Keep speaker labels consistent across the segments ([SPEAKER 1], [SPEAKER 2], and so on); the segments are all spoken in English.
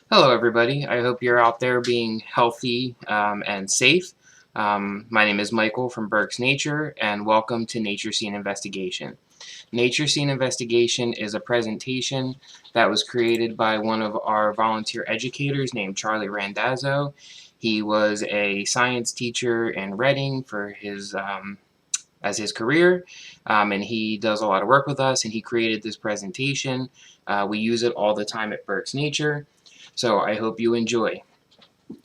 [SPEAKER 1] Hello everybody, I hope you're out there being healthy and safe. My name is Michael from Burke's Nature, and welcome to Nature Scene Investigation. Nature Scene Investigation is a presentation that was created by one of our volunteer educators named Charlie Randazzo. He was a science teacher in Reading for as his career, and he does a lot of work with us, and he created this presentation. We use it all the time at Burke's Nature. So I hope you enjoy.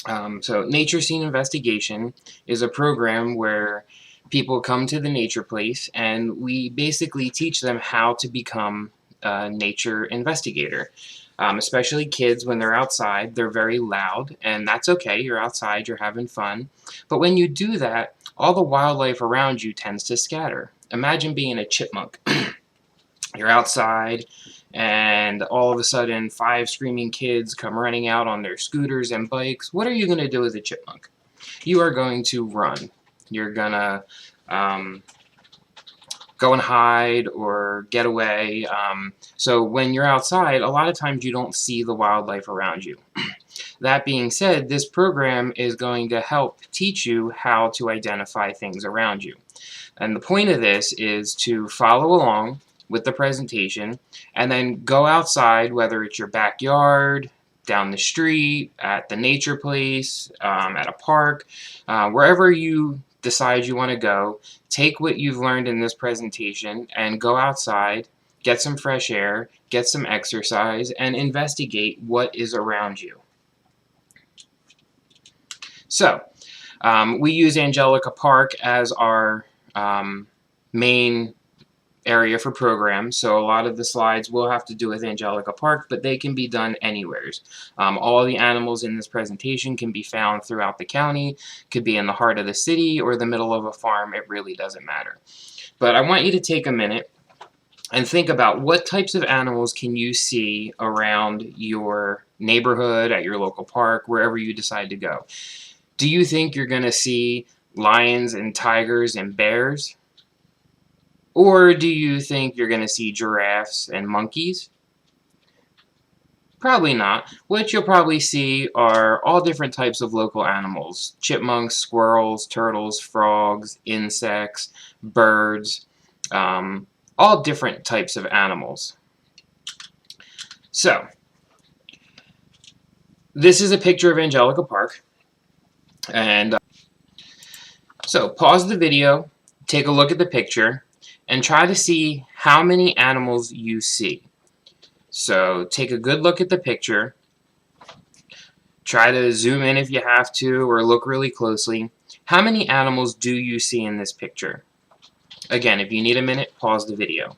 [SPEAKER 1] So Nature Scene Investigation is a program where people come to the nature place and we basically teach them how to become a nature investigator. Especially kids, when they're outside, they're very loud, and that's okay. You're outside, you're having fun. But when you do that, all the wildlife around you tends to scatter. Imagine being a chipmunk. You're outside, and all of a sudden 5 screaming kids come running out on their scooters and bikes. What are you going to do as a chipmunk? You are going to run. You're going to go and hide or get away. So when you're outside, a lot of times you don't see the wildlife around you. That being said, this program is going to help teach you how to identify things around you. And the point of this is to follow along with the presentation and then go outside, whether it's your backyard, down the street, at the nature place, at a park, wherever you decide you want to go. Take what you've learned in this presentation and go outside, get some fresh air, get some exercise, and investigate what is around you. So we use Angelika Park as our main area for programs, so a lot of the slides will have to do with Angelika Park, but they can be done anywheres. All the animals in this presentation can be found throughout the county, could be in the heart of the city or the middle of a farm, it really doesn't matter. But I want you to take a minute and think about what types of animals can you see around your neighborhood, at your local park, wherever you decide to go. Do you think you're going to see lions and tigers and bears? Or do you think you're going to see giraffes and monkeys? Probably not. What you'll probably see are all different types of local animals. Chipmunks, squirrels, turtles, frogs, insects, birds, all different types of animals. So, this is a picture of Angelika Park. And so pause the video, take a look at the picture, and try to see how many animals you see. So take a good look at the picture. Try to zoom in if you have to, or look really closely. How many animals do you see in this picture? Again, if you need a minute, pause the video.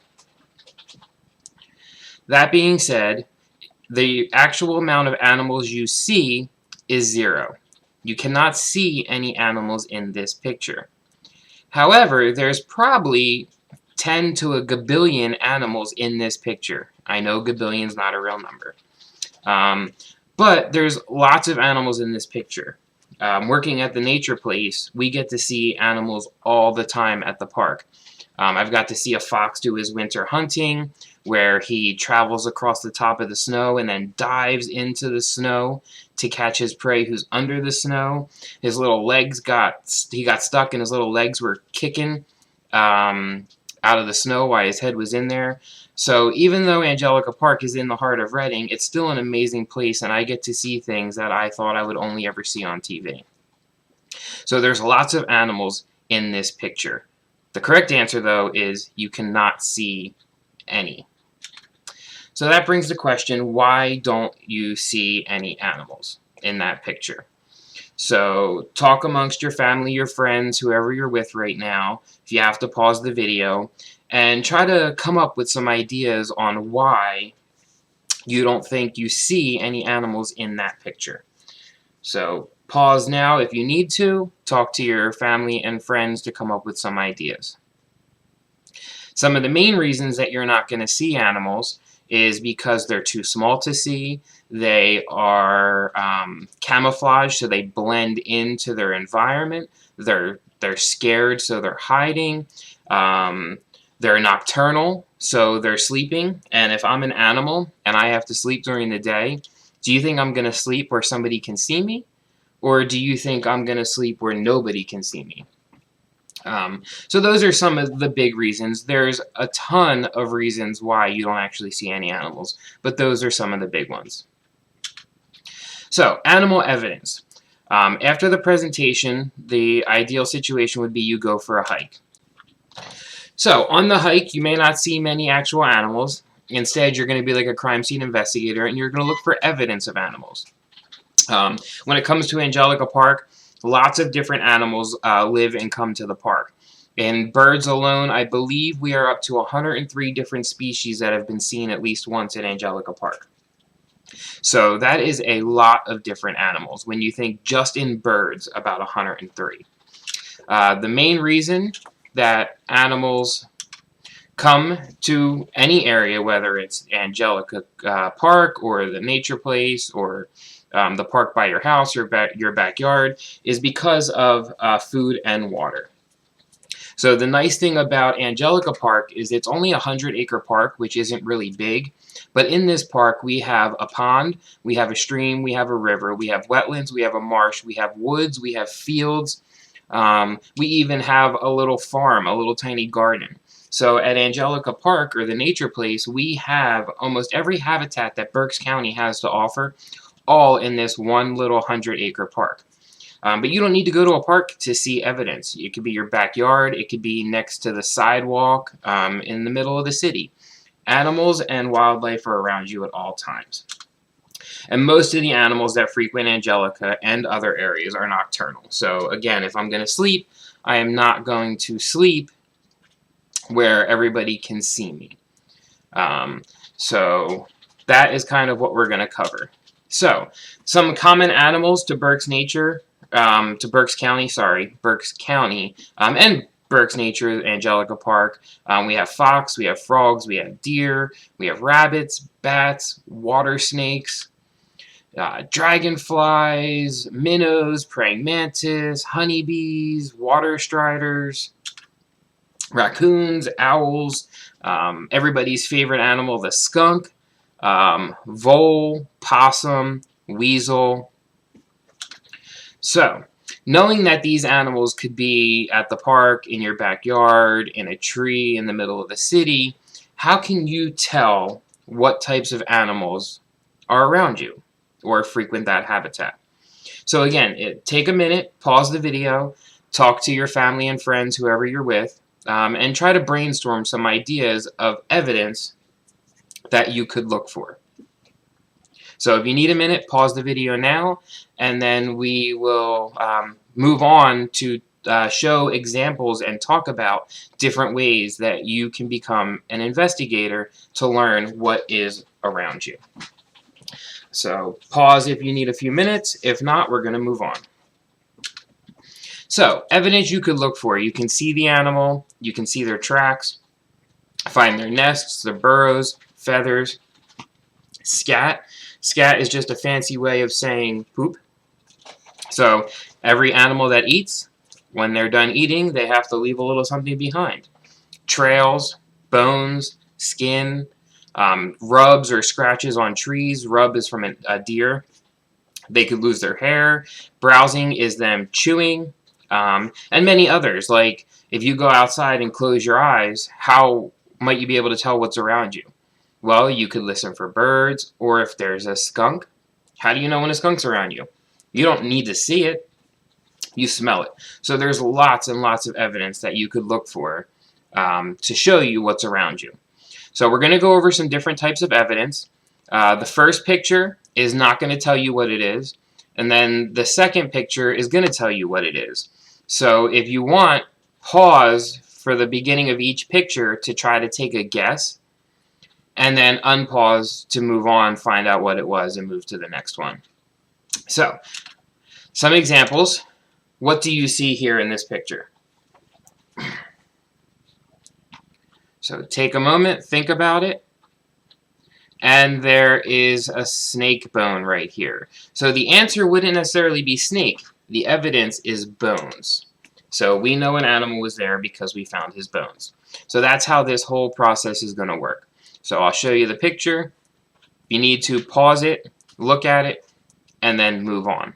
[SPEAKER 1] That being said, the actual amount of animals you see is 0. You cannot see any animals in this picture. However, there's probably 10 to a gabillion animals in this picture. I know gabillion's not a real number. But there's lots of animals in this picture. Working at the nature place, we get to see animals all the time at the park. I've got to see a fox do his winter hunting, where he travels across the top of the snow and then dives into the snow to catch his prey who's under the snow. His little legs he got stuck and his little legs were kicking out of the snow while his head was in there. So even though Angelika Park is in the heart of Reading, it's still an amazing place, and I get to see things that I thought I would only ever see on TV. So there's lots of animals in this picture. The correct answer, though, is you cannot see any. So that brings the question, why don't you see any animals in that picture? So talk amongst your family, your friends, whoever you're with right now, if you have to pause the video, and try to come up with some ideas on why you don't think you see any animals in that picture. So pause now if you need to. Talk to your family and friends to come up with some ideas. Some of the main reasons that you're not going to see animals is because they're too small to see. They are camouflaged, so they blend into their environment. They're scared, so they're hiding. They're nocturnal, so they're sleeping. And if I'm an animal and I have to sleep during the day, Do you think I'm going to sleep where somebody can see me? Or do you think I'm going to sleep where nobody can see me? So those are some of the big reasons. There's a ton of reasons why you don't actually see any animals, but those are some of the big ones. So, animal evidence. After the presentation, the ideal situation would be you go for a hike. So, on the hike, you may not see many actual animals. Instead, you're going to be like a crime scene investigator, and you're going to look for evidence of animals. When it comes to Angelika Park, lots of different animals live and come to the park. In birds alone, I believe we are up to 103 different species that have been seen at least once at Angelika Park. So that is a lot of different animals. When you think just in birds, about 103. The main reason that animals come to any area, whether it's Angelika Park or the nature place or the park by your house or your backyard, is because of food and water. So the nice thing about Angelika Park is it's only a 100-acre park, which isn't really big. But in this park, we have a pond, we have a stream, we have a river, we have wetlands, we have a marsh, we have woods, we have fields. We even have a little farm, a little tiny garden. So at Angelika Park, or the nature place, we have almost every habitat that Berks County has to offer, all in this one little 100-acre park. But you don't need to go to a park to see evidence. It could be your backyard. It could be next to the sidewalk in the middle of the city. Animals and wildlife are around you at all times. And most of the animals that frequent Angelika and other areas are nocturnal. So again, if I'm going to sleep, I am not going to sleep where everybody can see me. So that is kind of what we're going to cover. So some common animals to Berks Nature. To Berks County, and Berks Nature, Angelika Park. We have fox, we have frogs, we have deer, we have rabbits, bats, water snakes, dragonflies, minnows, praying mantis, honeybees, water striders, raccoons, owls, everybody's favorite animal, the skunk, vole, possum, weasel. So, knowing that these animals could be at the park, in your backyard, in a tree, in the middle of the city, how can you tell what types of animals are around you or frequent that habitat? So again, take a minute, pause the video, talk to your family and friends, whoever you're with, and try to brainstorm some ideas of evidence that you could look for. So if you need a minute, pause the video now, and then we will move on to show examples and talk about different ways that you can become an investigator to learn what is around you. So pause if you need a few minutes. If not, we're going to move on. So evidence you could look for. You can see the animal. You can see their tracks. Find their nests, their burrows, feathers. Scat. Scat is just a fancy way of saying poop. So every animal that eats, when they're done eating, they have to leave a little something behind. Trails, bones, skin, rubs or scratches on trees. Rub is from a deer. They could lose their hair. Browsing is them chewing, and many others. Like if you go outside and close your eyes, how might you be able to tell what's around you? Well, you could listen for birds, or if there's a skunk. How do you know when a skunk's around you? You don't need to see it. You smell it. So there's lots and lots of evidence that you could look for to show you what's around you. So we're going to go over some different types of evidence. The first picture is not going to tell you what it is. And then the second picture is going to tell you what it is. So if you want, pause for the beginning of each picture to try to take a guess. And then unpause to move on, find out what it was, and move to the next one. So, some examples. What do you see here in this picture? So take a moment, think about it. And there is a snake bone right here. So the answer wouldn't necessarily be snake. The evidence is bones. So we know an animal was there because we found his bones. So that's how this whole process is going to work. So I'll show you the picture. If you need to, pause it, look at it, and then move on.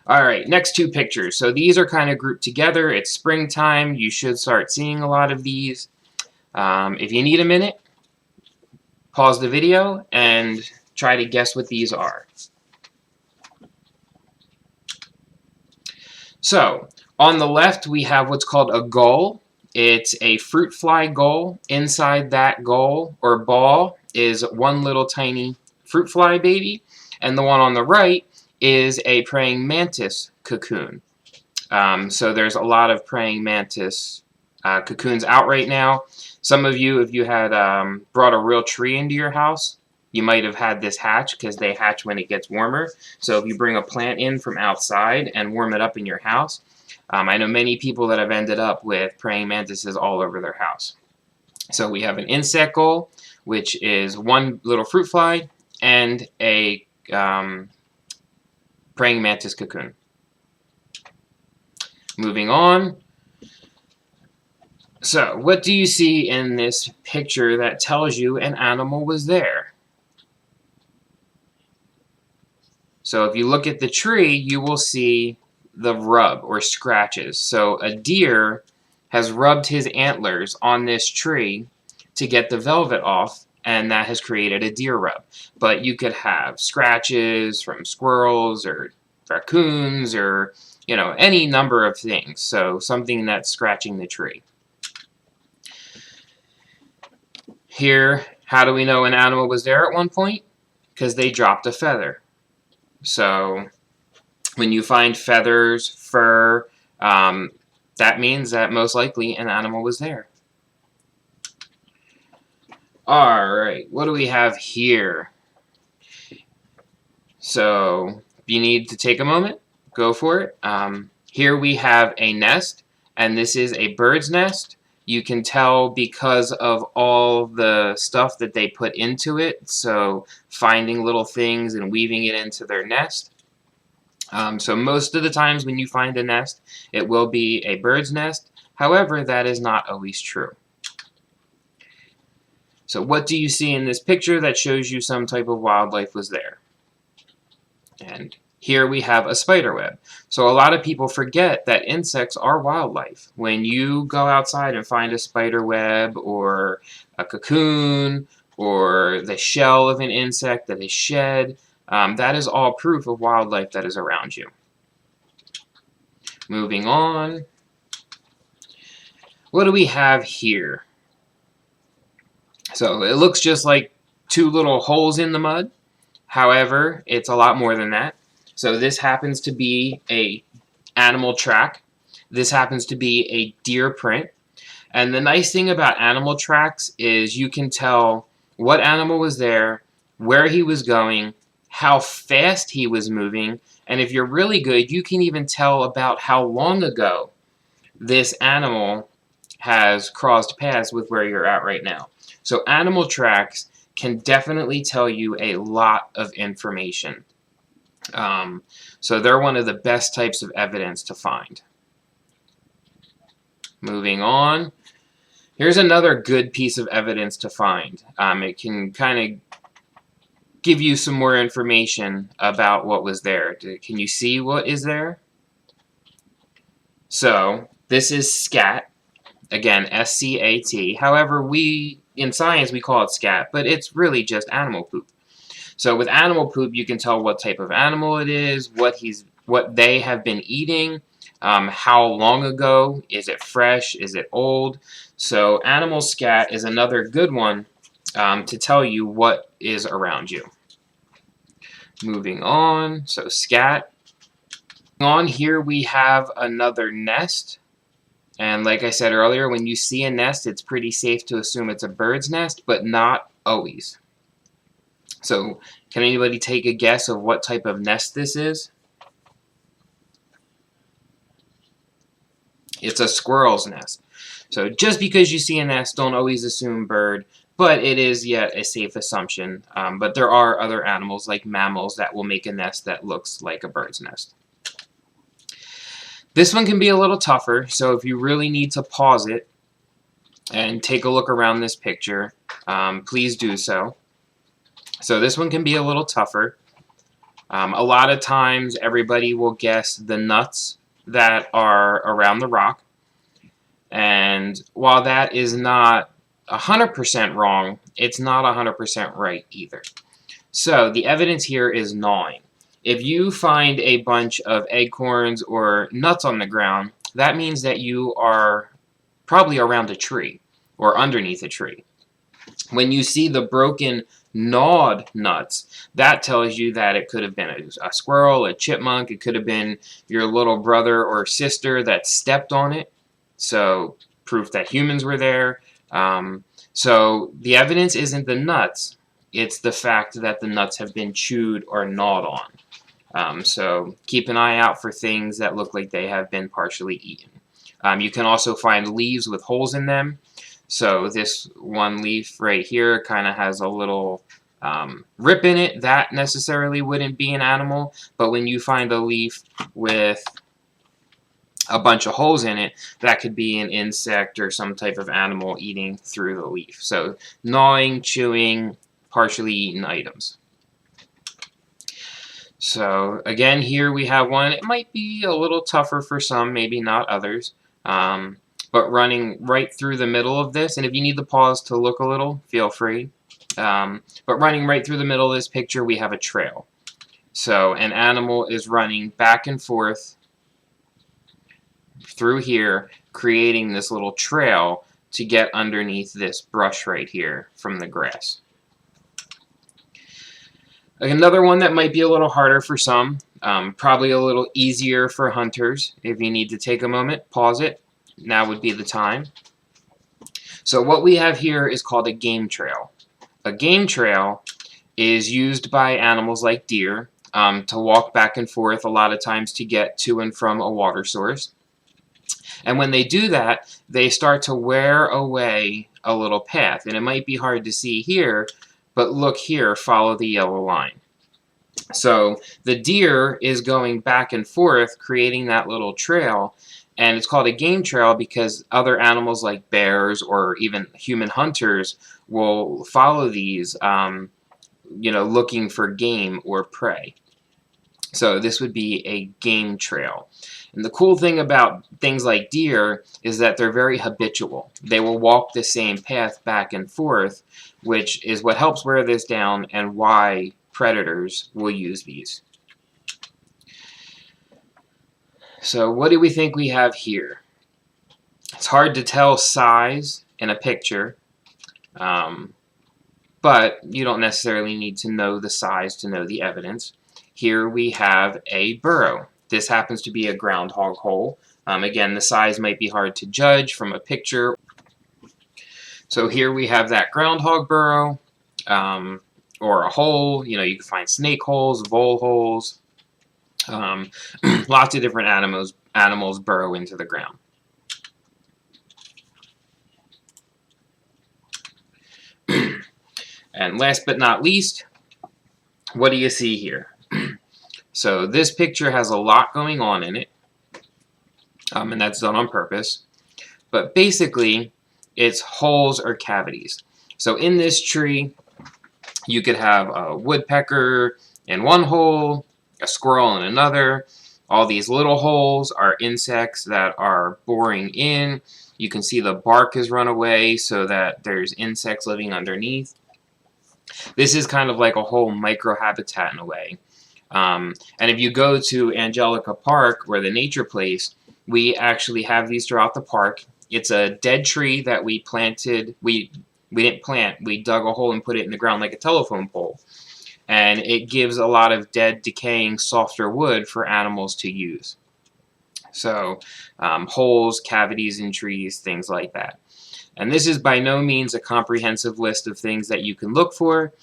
[SPEAKER 1] All right, next two pictures. So these are kind of grouped together. It's springtime. You should start seeing a lot of these. If you need a minute, pause the video and try to guess what these are. So on the left, we have what's called a gull. It's a fruit fly gull. Inside that gull or ball is one little tiny fruit fly baby. And the one on the right is a praying mantis cocoon. So there's a lot of praying mantis cocoons out right now. Some of you, if you had brought a real tree into your house, you might have had this hatch because they hatch when it gets warmer. So if you bring a plant in from outside and warm it up in your house, I know many people that have ended up with praying mantises all over their house. So we have an insect gull, which is one little fruit fly, and a praying mantis cocoon. Moving on. So what do you see in this picture that tells you an animal was there? So if you look at the tree, you will see the rub or scratches. So a deer has rubbed his antlers on this tree to get the velvet off, and that has created a deer rub. But you could have scratches from squirrels or raccoons or, you know, any number of things. So something that's scratching the tree. Here, how do we know an animal was there at one point? Because they dropped a feather. So when you find feathers, fur, that means that most likely an animal was there. Alright, what do we have here? So if you need to take a moment, go for it. Here we have a nest, and this is a bird's nest. You can tell because of all the stuff that they put into it, so finding little things and weaving it into their nest. So most of the times when you find a nest, it will be a bird's nest. However, that is not always true. So what do you see in this picture that shows you some type of wildlife was there? And here we have a spider web. So a lot of people forget that insects are wildlife. When you go outside and find a spider web or a cocoon or the shell of an insect that is shed, that is all proof of wildlife that is around you. Moving on. What do we have here? So it looks just like two little holes in the mud. However, it's a lot more than that. So this happens to be a animal track. This happens to be a deer print. And the nice thing about animal tracks is you can tell what animal was there, where he was going, how fast he was moving, and if you're really good, you can even tell about how long ago this animal has crossed paths with where you're at right now. So animal tracks can definitely tell you a lot of information. So they're one of the best types of evidence to find. Moving on. Here's another good piece of evidence to find. It can kind of give you some more information about what was there. Can you see what is there? So this is scat. Again, S-C-A-T. However, in science we call it scat, but it's really just animal poop. So with animal poop, you can tell what type of animal it is, what they have been eating, how long ago, is it fresh, is it old. So animal scat is another good one to tell you what is around you. Moving on, so scat. On here we have another nest. And like I said earlier, when you see a nest, it's pretty safe to assume it's a bird's nest, but not always. So can anybody take a guess of what type of nest this is? It's a squirrel's nest. So just because you see a nest, don't always assume bird, but it is yet a safe assumption. But there are other animals like mammals that will make a nest that looks like a bird's nest. This one can be a little tougher, so if you really need to pause it and take a look around this picture, please do so. So this one can be a little tougher. A lot of times everybody will guess the nuts that are around the rock. And while that is not 100% wrong, it's not 100% right either. So the evidence here is gnawing. If you find a bunch of acorns or nuts on the ground, that means that you are probably around a tree or underneath a tree. When you see the broken, gnawed nuts, that tells you that it could have been a squirrel, a chipmunk, it could have been your little brother or sister that stepped on it. So proof that humans were there. So the evidence isn't the nuts, it's the fact that the nuts have been chewed or gnawed on. So keep an eye out for things that look like they have been partially eaten. You can also find leaves with holes in them. So this one leaf right here kind of has a little rip in it. That necessarily wouldn't be an animal, but when you find a leaf with a bunch of holes in it, that could be an insect or some type of animal eating through the leaf. So gnawing, chewing, partially eaten items. So again, here we have one. It might be a little tougher for some, maybe not others. But running right through the middle of this, and if you need to pause to look a little, feel free. But running right through the middle of this picture, we have a trail. So an animal is running back and forth through here, creating this little trail to get underneath this brush right here from the grass. Another one that might be a little harder for some, probably a little easier for hunters. If you need to take a moment, pause it. Now would be the time. So what we have here is called a game trail. A game trail is used by animals like deer to walk back and forth a lot of times to get to and from a water source. And when they do that, they start to wear away a little path. And it might be hard to see here, but look here, follow the yellow line. So the deer is going back and forth, creating that little trail. And it's called a game trail because other animals like bears or even human hunters will follow these, looking for game or prey. So this would be a game trail. And the cool thing about things like deer is that they're very habitual. They will walk the same path back and forth, which is what helps wear this down and why predators will use these. So what do we think we have here? It's hard to tell size in a picture, but you don't necessarily need to know the size to know the evidence. Here we have a burrow. This happens to be a groundhog hole. Again, the size might be hard to judge from a picture. So here we have that groundhog burrow, or a hole. You can find snake holes, vole holes. Lots of different animals burrow into the ground. And last but not least, what do you see here? So this picture has a lot going on in it, and that's done on purpose. But basically, it's holes or cavities. So in this tree, you could have a woodpecker in one hole, a squirrel in another. All these little holes are insects that are boring in. You can see the bark has run away so that there's insects living underneath. This is kind of like a whole microhabitat in a way. And if you go to Angelika Park, or the nature place, we actually have these throughout the park. It's a dead tree that we planted. We didn't plant. We dug a hole and put it in the ground like a telephone pole. And it gives a lot of dead, decaying, softer wood for animals to use. So holes, cavities in trees, things like that. And this is by no means a comprehensive list of things that you can look for.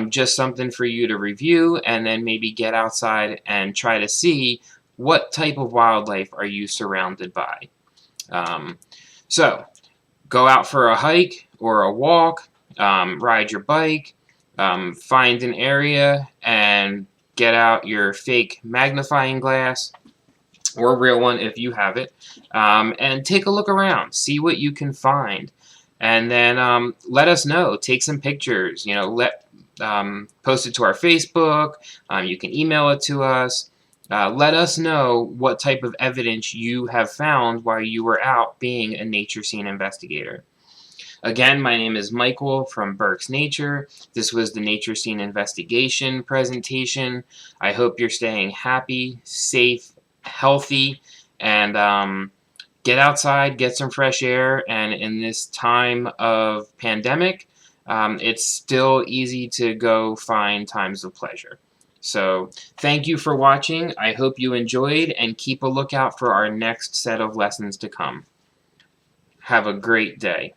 [SPEAKER 1] Just something for you to review and then maybe get outside and try to see what type of wildlife are you surrounded by. So go out for a hike or a walk, ride your bike, find an area and get out your fake magnifying glass or a real one if you have it, and take a look around, see what you can find, and then let us know. Take some pictures. post it to our Facebook. You can email it to us. Let us know what type of evidence you have found while you were out being a nature scene investigator. Again, my name is Michael from Burke's Nature. This was the Nature Scene Investigation presentation. I hope you're staying happy, safe, healthy, and get outside, get some fresh air. And in this time of pandemic, it's still easy to go find times of pleasure. So thank you for watching. I hope you enjoyed, and keep a lookout for our next set of lessons to come. Have a great day.